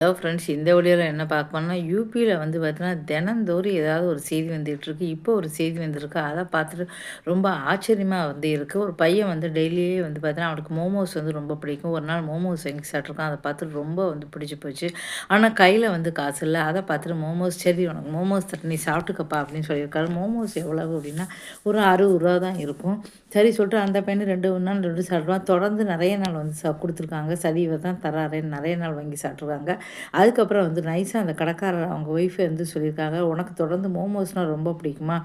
Hello friends, இந்த வீடியோவில் என்ன பார்க்கணும்னா, யூபியில் வந்து பார்த்தீங்கன்னா தினந்தோறும் ஏதாவது ஒரு செய்தி வந்துகிட்ருக்கு. இப்போ ஒரு செய்தி வந்திருக்கு. அதை பார்த்துட்டு ரொம்ப ஆச்சரியமாக வந்து இருக்குது. ஒரு பையன் வந்து டெய்லியே வந்து பார்த்தீங்கன்னா அவனுக்கு மோமோஸ் வந்து ரொம்ப பிடிக்கும். ஒரு நாள் மோமோஸ் வாங்கி சாப்பிட்ருக்கான். அதை பார்த்துட்டு ரொம்ப வந்து பிடிச்சி போச்சு. ஆனால் கையில் வந்து காசு இல்லை. அதை பார்த்துட்டு மோமோஸ், சரி உனக்கு மோமோஸ் தட்டு நீ சாப்பிட்டுக்கப்பா அப்படின்னு சொல்லியிருக்காரு. மோமோஸ் எவ்வளவு அப்படின்னா ஒரு 60 ரூபா தான் இருக்கும். சரி சொல்லிட்டு அந்த பையனை 2 சாப்பிடுவான். தொடர்ந்து நிறைய நாள் வந்து கொடுத்துருக்காங்க. சரி இவர் தான் தராருன்னு நிறைய நாள் வாங்கி சாப்பிட்ருக்காங்க. அதுக்கப்புறம் வந்து நைஸாக அந்த கடைக்காரர் அவங்க ஒய்ஃபை வந்து சொல்லியிருக்காங்க, உனக்கு தொடர்ந்து மோமோஸ்னால் ரொம்ப பிடிக்குமா?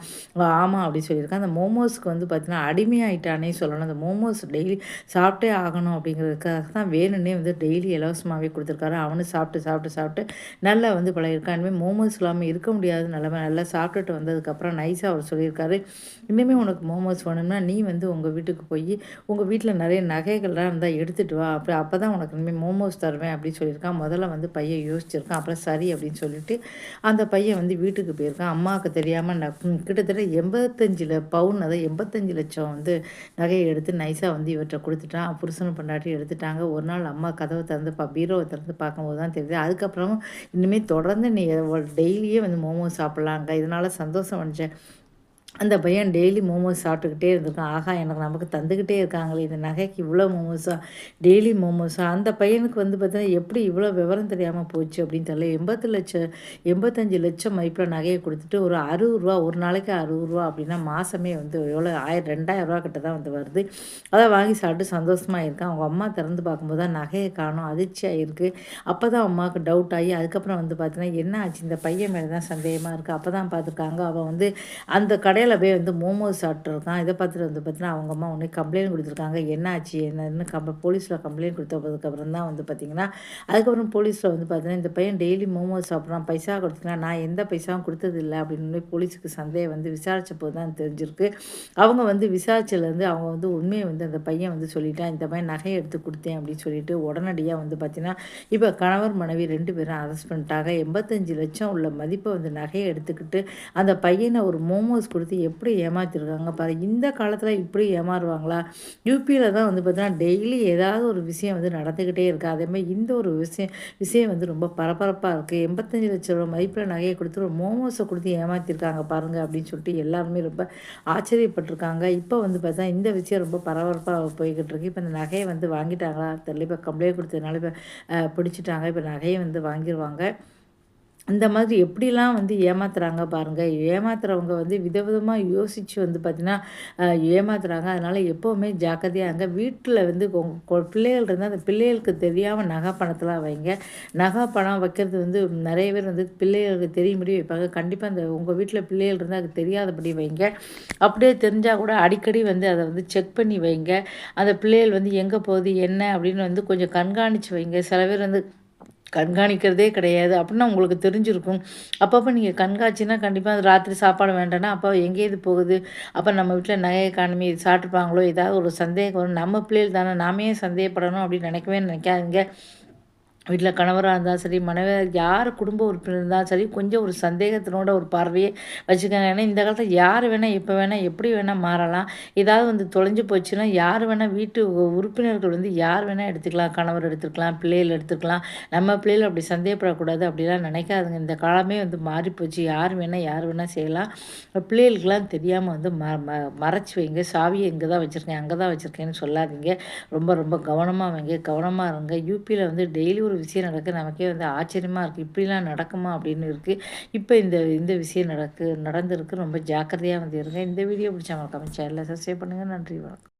ஆமாம் அப்படின்னு சொல்லியிருக்காங்க. அந்த மோமோஸ்க்கு வந்து பார்த்தீங்கன்னா அடிமையாயிட்டானே சொல்லணும். அந்த மோமோஸ் டெய்லி சாப்பிட்டே ஆகணும் அப்படிங்கிறதுக்காக தான் வேணும்னே வந்து டெய்லி இலவசமாகவே கொடுத்துருக்காரு. அவனு சாப்பிட்டு சாப்பிட்டு சாப்பிட்டு நல்லா வந்து பழகிருக்கான். இனிமேல் மோமோஸ் இல்லாமல் இருக்க முடியாத நிலமை. நல்லா சாப்பிட்டுட்டு வந்ததுக்கப்புறம் நைஸாக அவர் சொல்லியிருக்காரு, இனிமேல் உனக்கு மோமோஸ் வேணும்னா நீ வந்து உங்கள் வீட்டுக்கு போய் உங்கள் வீட்டில் நிறைய நகைகள்லாம் இருந்தால் எடுத்துகிட்டு வா, அப்போ தான் உனக்கு இனிமேல் மோமோஸ் தருவேன் அப்படின்னு சொல்லியிருக்கான். முதல்ல வந்து பையன் யோசிச்சிருக்கான். அப்புறம் சரி அப்படின்னு சொல்லிட்டு அந்த பையன் வந்து வீட்டுக்கு போயிருக்கான். அம்மாவுக்கு தெரியாமல் கிட்டத்தட்ட 85 பவுன், அதாவது 85 லட்சம் வந்து நகையை எடுத்து நைஸாக வந்து இவற்றை கொடுத்துட்டான். புருஷனும் பொண்டாட்டி எடுத்துட்டாங்க. ஒரு நாள் அம்மா கதவை திறந்து பீரோவை திறந்து பார்க்கும்போது தான் தெரியுது. அதுக்கப்புறம் இனிமேல் தொடர்ந்து நீ டெய்லியே வந்து மோமோஸ் சாப்பிட்லாங்க, இதனால் சந்தோஷம் வந்துச்சேன். அந்த பையன் டெய்லி மோமோஸ் சாப்பிட்டுக்கிட்டே இருந்திருக்கான். ஆஹா, எனக்கு நமக்கு தந்துக்கிட்டே இருக்காங்களே, இந்த நகைக்கு இவ்வளோ மோமோஸா, டெய்லி மோமோஸா. அந்த பையனுக்கு வந்து பார்த்தீங்கன்னா எப்படி இவ்வளோ விவரம் தெரியாமல் போச்சு அப்படின்னு தெரியல. 85 லட்சம் மதிப்பில் நகையை கொடுத்துட்டு ஒரு 60 ரூபா, ஒரு நாளைக்கு 60 ரூபா அப்படின்னா மாதமே வந்து எவ்வளோ 2000 கிட்ட தான் வந்து வருது. அதை வாங்கி சாப்பிட்டு சந்தோஷமாக இருக்கான். அவங்க அம்மா திறந்து பார்க்கும்போது தான் நகையை காணும். அதிர்ச்சியாக இருக்குது. அப்போ தான் அம்மாவுக்கு டவுட் ஆகி அதுக்கப்புறம் வந்து பார்த்தீங்கன்னா என்ன ஆச்சு, இந்த பையன் மேலே தான் சந்தேகமாக இருக்குது. அப்போ தான் பார்த்துருக்காங்க அவன் வந்து அந்த கடையில் போய் வந்து மோமோஸ் சாப்பிட்ருக்கான். இதை பார்த்துட்டு வந்து பார்த்தீங்கன்னா அவங்க அம்மா உடனே கம்ப்ளைண்ட் கொடுத்துருக்காங்க. என்னாச்சு என்னன்னு போலீஸில் கம்ப்ளைண்ட் கொடுத்ததுக்கப்புறம் தான் வந்து பார்த்திங்கன்னா அதுக்கப்புறம் போலீஸில் வந்து பார்த்தீங்கன்னா இந்த பையன் டெய்லி மோமோஸ் சாப்பிட்றான், பைசா கொடுத்துக்கலாம், நான் எந்த பைசாவும் கொடுத்ததில்லை அப்படின்னு போலீஸுக்கு சந்தேகம் வந்து விசாரித்த போது தான் தெரிஞ்சிருக்கு. அவங்க வந்து விசாரிச்சதுலேருந்து அவங்க வந்து உண்மையை வந்து அந்த பையன் வந்து சொல்லிட்டான், இந்த பையன் நகையை எடுத்து கொடுத்தேன் அப்படின்னு சொல்லிட்டு உடனடியாக வந்து பார்த்திங்கன்னா இப்போ கணவர் மனைவி 2 பேரும் அரெஸ்ட் பண்ணிட்டாங்க. 85 லட்சம் உள்ள மதிப்பை வந்து நகையை எடுத்துக்கிட்டு அந்த பையனை ஒரு மோமோஸ் கொடுத்து எப்படி ஏமாத்திருக்காங்க பாரு. இந்த காலத்தில் இப்படி ஏமாறுவாங்களா? யூபியில் தான் வந்து பார்த்தீங்கன்னா டெய்லி ஏதாவது ஒரு விஷயம் வந்து நடந்துக்கிட்டே இருக்குது. அதேமாதிரி இந்த ஒரு விஷயம் வந்து ரொம்ப பரபரப்பாக இருக்குது. 85 லட்சம் ரூபா மதிப்பில் நகையை கொடுத்து ஒரு மோமோஸை கொடுத்து ஏமாத்திருக்காங்க பாருங்கள் அப்படின்னு சொல்லிட்டு எல்லாருமே ரொம்ப ஆச்சரியப்பட்டிருக்காங்க. இப்போ வந்து பார்த்தா இந்த விஷயம் ரொம்ப பரபரப்பாக போய்கிட்டு இருக்கு. இப்போ இந்த நகையை வந்து வாங்கிட்டாங்களா தெரியல. இப்போ கம்ப்ளைண்ட் கொடுத்ததுனால இப்போ பிடிச்சிட்டாங்க. இப்போ நகையை வந்து வாங்கிடுவாங்க. இந்த மாதிரி எப்படிலாம் வந்து ஏமாத்துறாங்க பாருங்கள். ஏமாத்துறவங்க வந்து விதவிதமாக யோசித்து வந்து பார்த்திங்கன்னா ஏமாத்துறாங்க. அதனால் எப்போவுமே ஜாக்கிரதையாக இருங்க. வீட்டில் வந்து பிள்ளைகள் இருந்தால் அந்த பிள்ளைகளுக்கு தெரியாமல் நகை பணத்தெலாம் வைங்க. நகை பணம் வைக்கிறது வந்து நிறைய பேர் வந்து பிள்ளைகளுக்கு தெரியும்படி வைப்பாங்க. கண்டிப்பாக அந்த உங்கள் வீட்டில் பிள்ளைகள் இருந்தால் அது தெரியாதபடி வைங்க. அப்படியே தெரிஞ்சால் கூட அடிக்கடி வந்து அதை வந்து செக் பண்ணி வைங்க. அந்த பிள்ளைகள் வந்து எங்கே போகுது என்ன அப்படின்னு வந்து கொஞ்சம் கண்காணித்து வைங்க. சில பேர் வந்து கண்காணிக்கிறதே கிடையாது அப்படின்னா உங்களுக்கு தெரிஞ்சிருக்கும். அப்பப்போ நீங்கள் கண்காட்சினா கண்டிப்பாக அது ராத்திரி சாப்பாடு வேண்டாம்னா அப்போ எங்கேயாது போகுது, அப்போ நம்ம வீட்டில் நகையை காணுமே, இது சாப்பிட்டுப்பாங்களோ, ஏதாவது ஒரு சந்தேகம் வரும். நம்ம பிள்ளைகள் தானே, நாமே சந்தேகப்படணும் அப்படின்னு நினைக்கவே நினைக்காதீங்க. வீட்டில் கணவராக இருந்தாலும் சரி, மனைவியாக யார் குடும்ப உறுப்பினர் இருந்தாலும் சரி, கொஞ்சம் ஒரு சந்தேகத்தினோட ஒரு பார்வையே வச்சுக்கோங்க. ஏன்னா இந்த காலத்தில் யார் வேணால் எப்போ வேணால் எப்படி வேணால் மாறலாம். ஏதாவது வந்து தொலைஞ்சு போச்சுன்னா யார் வேணால் வீட்டு உறுப்பினர்கள் வந்து யார் வேணால் எடுத்துக்கலாம். கணவர் எடுத்துக்கலாம், பிள்ளைகள் எடுத்துக்கலாம். நம்ம பிள்ளைகள் அப்படி சந்தேகப்படக்கூடாது அப்படிலாம் நினைக்காதுங்க. இந்த காலமே வந்து மாறிப்போச்சு. யார் வேணால் செய்யலாம். பிள்ளைகளுக்கெல்லாம் தெரியாமல் வந்து மறைச்சி வைங்க. சாவியை இங்கே தான் வச்சுருக்கேன், அங்கே தான் வச்சுருக்கேன்னு சொல்லாதீங்க. ரொம்ப ரொம்ப கவனமாக வைங்க, கவனமாக இருங்க. யூபியில் வந்து டெய்லி ஒரு விஷயம் நடக்குது. நமக்கே வந்து ஆச்சரியமாக இருக்குது. இப்படிலாம் நடக்குமா அப்படின்னு இருக்குது. இப்போ இந்த இந்த விஷயம் நடந்திருக்கு. ரொம்ப ஜாக்கிரதையாக வந்து இருங்க. இந்த வீடியோ பிடிச்சா மறக்காம சேனலை சப்ஸ்கிரைப் பண்ணுங்கள். நன்றி, வணக்கம்.